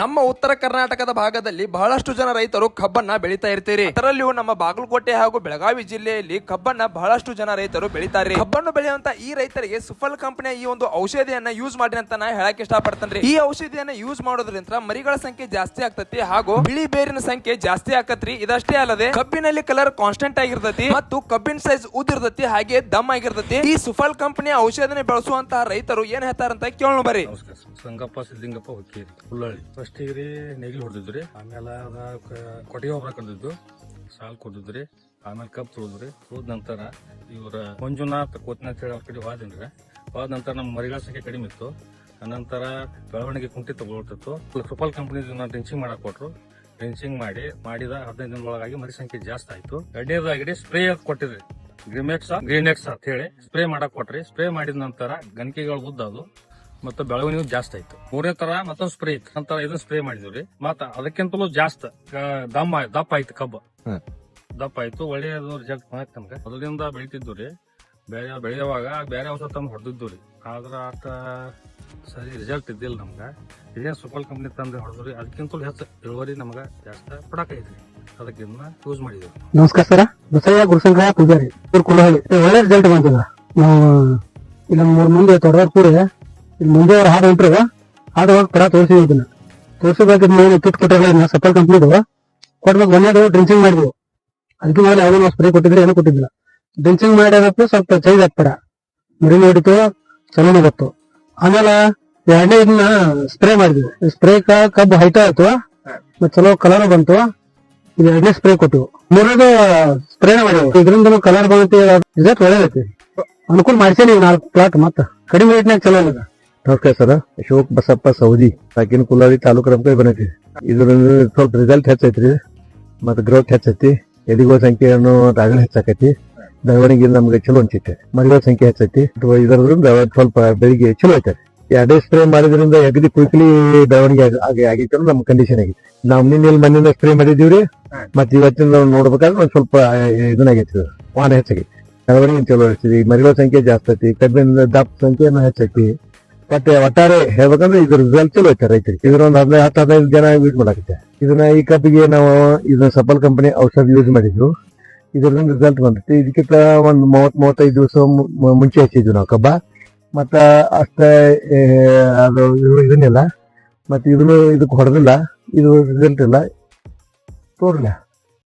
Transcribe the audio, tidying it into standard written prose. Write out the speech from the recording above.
ನಮ್ಮ ಉತ್ತರ ಕರ್ನಾಟಕದ ಭಾಗದಲ್ಲಿ ಬಹಳಷ್ಟು ಜನ ರೈತರು ಕಬ್ಬನ್ನ ಬೆಳೀತಾ ಇರ್ತೀರಿ. ಅದರಲ್ಲಿಯೂ ನಮ್ಮ ಬಾಗಲಕೋಟೆ ಹಾಗೂ ಬೆಳಗಾವಿ ಜಿಲ್ಲೆಯಲ್ಲಿ ಕಬ್ಬನ್ನ ಬಹಳಷ್ಟು ಜನ ರೈತರು ಬೆಳೀತಾರೆ. ಕಬ್ಬನ್ನು ಬೆಳೆಯುವಂತ ಈ ರೈತರಿಗೆ ಸುಫಲ್ ಕಂಪನಿಯ ಈ ಒಂದು ಔಷಧಿಯನ್ನ ಯೂಸ್ ಮಾಡಿ ಅಂತ ನಾ ಹೇಳಕ್ ಇಷ್ಟಪಡ್ತೇನೆ. ಈ ಔಷಧಿಯನ್ನ ಯೂಸ್ ಮಾಡೋದ್ರಿಂದ ಮರಿಗಳ ಸಂಖ್ಯೆ ಜಾಸ್ತಿ ಆಗ್ತತಿ ಹಾಗೂ ಬಿಳಿ ಬೇರಿನ ಸಂಖ್ಯೆ ಜಾಸ್ತಿ ಆಕತ್ರಿ. ಇದಷ್ಟೇ ಅಲ್ಲದೆ ಕಬ್ಬಿನಲ್ಲಿ ಕಲರ್ ಕಾನ್ಸ್ಟೆಂಟ್ ಆಗಿರ್ತತಿ ಮತ್ತು ಕಬ್ಬಿನ ಸೈಜ್ ಉದಿರ್ತತಿ ಹಾಗೆ ದಮ್ ಆಗಿರ್ತತಿ. ಈ ಸುಫಲ್ ಕಂಪನಿಯ ಔಷಧಿನ ಬೆಳೆಸುವಂತಹ ರೈತರು ಏನ್ ಹೇಳ್ತಾರಂತ ಕೇಳೋಣ ಬರ್ರಿ. ಸಂಗಪ್ಪ ಸಿದ್ದಿಂಗಪ್ಪ ಹುಕ್ಕೇರಿ ಹುಲ್ಲಳ್ಳಿ. ಫಸ್ಟ್ ರೀ ನೇಗಿಲ್ ಹೊಡೆದಿದ್ರಿ, ಆಮೇಲೆ ಅದ ಕೊಟ್ಟಿಗೆ ಗೊಬ್ಬರ ಕಡ್ದಿದ್ದು, ಸಾಲ್ ಕೊಟ್ಟಿದ್ರಿ, ಆಮೇಲೆ ಕಬ್ಬು ತುಳಿದ್ರಿ. ತುಳಿದ ನಂತರ ಇವ್ರ ಮಂಜುನಾಥ್ ಕೋತ್ನಾಥ್ ಹೇಳಿ ಅವ್ರ ಕಡೆ ಹೋದ್ರಿ. ಹೋದ ನಂತರ ನಮ್ಮ ಮರಿಗಳ ಸಂಖ್ಯೆ ಕಡಿಮೆ ಇತ್ತು. ಅನಂತರ ಬೆಳವಣಿಗೆ ಕುಂಠಿ ತಗೊಳ್ತಿತ್ತು. ಸುಫಲ್ ಕಂಪನಿ ಡ್ರೆಂಚಿಂಗ್ ಮಾಡಕ್ ಕೊಟ್ರು. ಡ್ರೆಂಚಿಂಗ್ ಮಾಡಿದ 15 ದಿನದೊಳಗಾಗಿ ಮರಿ ಸಂಖ್ಯೆ ಜಾಸ್ತಿ ಆಯ್ತು. ಎರಡನೇದಾಗಿ ಸ್ಪ್ರೇ ಕೊಟ್ಟಿದ್ರಿ, ಗ್ರೀನೆಕ್ಸ್ ಅಂತ ಹೇಳಿ ಸ್ಪ್ರೇ ಮಾಡಕ್ ಕೊಟ್ರಿ. ಸ್ಪ್ರೇ ಮಾಡಿದ ನಂತರ ಗಣಿಕೆಗಳು ಉದ್ದದು ಮತ್ತೆ ಬೆಳವಣಿಗೆ ಜಾಸ್ತಿ ಆಯ್ತು. ಮೂರನೇ ತರ ಮತ್ತೊಂದು ಸ್ಪ್ರೇ ಇತ್ತು. ನಂತರ ಇದನ್ನ ಸ್ಪ್ರೇ ಮಾಡಿದ್ವಿ. ಮತ್ತ ಅದಕ್ಕಿಂತಲೂ ಜಾಸ್ತಿ ದಪ್ಪ ಆಯ್ತು ಕಬ್ಬು. ದಪ್ಪ ಆಯ್ತು, ಒಳ್ಳೆಯ ರಿಸಲ್ಟ್ ಆಯ್ತು ನಮ್ಗೆ. ಅದರಿಂದ ಬೆಳಿತಿದ್ವಿ ರೀ. ಬೆಳೆಯುವಾಗ ಬೇರೆ ಔಷಧ ತಂದು ಹೊಡೆದಿದ್ವಿ ರೀ. ಆದ್ರ ಆತ ಸರಿ ರಿಸಲ್ಟ್ ಇದ್ದಿಲ್ಲ ನಮ್ಗ. ಇದೇ ಸುಫಲ್ ಕಂಪ್ನಿ ತಂದು ಹೊಡೆದ್ರಿ. ಅದಕ್ಕಿಂತಲೂ ಹೆಚ್ಚು ಇಳುವರಿ ನಮ್ಗ ಜಾಸ್ತಿ ಪಡಕೈತ್ರಿ. ಅದಕ್ಕೆ ಯೂಸ್ ಮಾಡಿದ್ವಿ. ನಮಸ್ಕಾರ ಸರ್, ಬಸಯ್ಯ ಗುರುಸಂಗ್ರಹ ಪೂಜಾರಿ ಕುಲಹಳ್ಳಿ. ಒಳ್ಳೆ ರಿಸಲ್ಟ್ ಬಂತದ. ನಾವು ಇಲ್ಲ 3 ಮಂದಿ ತೊಡದ ಕೂಡಿ ಇಲ್ಲಿ ಮುಂದೆ ಅವ್ರು ಹಾಡು ಹೊಂಟ್ರ ಹಾಡು ಹೋಗಿ ಪಡ ತೋರಿಸಿದ್ವಿ. ಇದನ್ನ ತೋರಿಸಬೇಕು ಕಿಟ್ ಕೊಟ್ಟಿರಲಿಲ್ಲ ಸಫಲ್ ಕಂಪ್ನಿದು ಕೊಡ್ಬೇಕು. ಒಂದೇದು ಡ್ರೆಂಚಿಂಗ್ ಮಾಡಿದ್ವಿ. ಅದಕ್ಕೆ ಮೇಲೆ ಯಾವುದೋ ನಾವು ಸ್ಪ್ರೇ ಕೊಟ್ಟಿದ್ರೆ ಏನೂ ಕೊಟ್ಟಿದ್ದಿಲ್ಲ. ಡ್ರೆಂಚಿಂಗ್ ಮಾಡಿದಕ್ಕೆ ಸ್ವಲ್ಪ ಚೈಜ್ ಆಗ್ತಾರ, ಮರಿ ನೋಡಿತು, ಚಲೋನ ಗೊತ್ತು. ಆಮೇಲೆ ಎರಡನೇ ಇದನ್ನ ಸ್ಪ್ರೇ ಮಾಡಿದ್ವಿ. ಸ್ಪ್ರೇ ಕಬ್ಬು ಹೈಟ್ ಆಯ್ತು ಮತ್ತೆ ಚಲೋ ಕಲರ್ ಬಂತು. ಇದು ಎರಡನೇ ಸ್ಪ್ರೇ ಕೊಟ್ಟಿವು. ಮೂರನೇದು ಸ್ಪ್ರೇನ ಮಾಡಿದ್ವಿ. ಇದರಿಂದ ಕಲರ್ ಬಂದೈತಿ, ರಿಸಲ್ಟ್ ಒಳ್ಳೇದೈತಿ. ಅನುಕೂಲ ಮಾಡಿಸೇನಿ 4 ಪ್ಲಾಟ್ ಮತ್ತ ಕಡಿಮೆ ರೇಟ್ನಾಗ ಚಲೋ ಅದ. ನಮಸ್ಕಾರ ಸರ್, ಅಶೋಕ್ ಬಸಪ್ಪ ಸೌದಿ, ಸಾಕಿನ ಕುಲಾರಿ ತಾಲೂಕು ನಮ್ಕೈ ಬಂದೈತಿ. ಇದರಿಂದ ಸ್ವಲ್ಪ ರಿಸಲ್ಟ್ ಹೆಚ್ಚೈತ್ರಿ, ಮತ್ತ ಗ್ರೋತ್ ಹೆಚ್ಚೈತಿ. ಎದಿಗಳ ಸಂಖ್ಯೆಯನ್ನು ರಾಗಣ ಹೆಚ್ಚಾಕೈತಿ. ಬೆಳವಣಿಗೆ ನಮ್ಗೆ ಚಲೋ ಅನ್ಸೈತೆ. ಮರಿಗಳ ಸಂಖ್ಯೆ ಹೆಚ್ಚೈತಿ. ಇದರಿಂದ ಸ್ವಲ್ಪ ಬೆಳಿಗ್ಗೆ ಚಲೋ ಐತೆ. ಎರಡೇ ಸ್ಪ್ರೇ ಮಾಡಿದ್ರಿಂದ ಅಗದಿ ಕ್ವಿಕ್ಲಿ ಬೆಳವಣಿಗೆ ಆಗೈತೆ ನಮ್ ಕಂಡೀಷನ್ ಆಗೈತಿ. ನಾವ್ ಮಣ್ಣಿನ ಸ್ಪ್ರೇ ಮಾಡಿದೀವ್ರಿ. ಮತ್ ಇವತ್ತಿನ ನೋಡ್ಬೇಕಾದ್ರೆ ಒಂದ್ ಸ್ವಲ್ಪ ಇದನ್ನಾಗೈತಿ, ವಾಹನ ಹೆಚ್ಚಾಗೈತಿ. ಬೆಳವಣಿಗೆ ಚಲೋ ಇರ್ತೈತಿ. ಮರಿಗಳ ಸಂಖ್ಯೆ ಜಾಸ್ತಿ ಐತಿ. ಕಬ್ಬಿನ ದಪ್ಪ ಸಂಖ್ಯೆನೂ ಹೆಚ್ಚೈತಿ. ಮತ್ತೆ ಒಟ್ಟಾರೆ ಹೇಳ್ಬೇಕಂದ್ರೆ ಇದ್ರ ರಿಸಲ್ಟ್ ಚಲೋ ಐತೆ ರೈತರಿಗೆ. ಇದ್ರೊಂದು 10-15 ಜನ ಯೂಸ್ ಮಾಡಾಕತ್ತೆ. ಇದನ್ನ ಈ ಕಬ್ಬಿಗೆ ನಾವು ಇದನ್ನ ಸಫಲ್ ಕಂಪನಿ ಔಷಧ ಯೂಸ್ ಮಾಡಿದ್ರು. ಇದರಿಂದ ರಿಸಲ್ಟ್ ಬಂದೈತಿ. ಇದಕ್ಕಿಂತ ಒಂದ್ 30-35 ದಿವಸ ಮುಂಚೆ ಹಚ್ಚಿದ್ವಿ ನಾವು ಕಬ್ಬ. ಮತ್ತ ಅಷ್ಟ ಅದು ಇದನ್ನಿಲ್ಲ, ಮತ್ತೆ ಇದಕ್ಕೆ ಹೊಡೆದಿಲ್ಲ. ಇದು ರಿಸಲ್ಟ್ ಇಲ್ಲ ತೋರ್ಲ.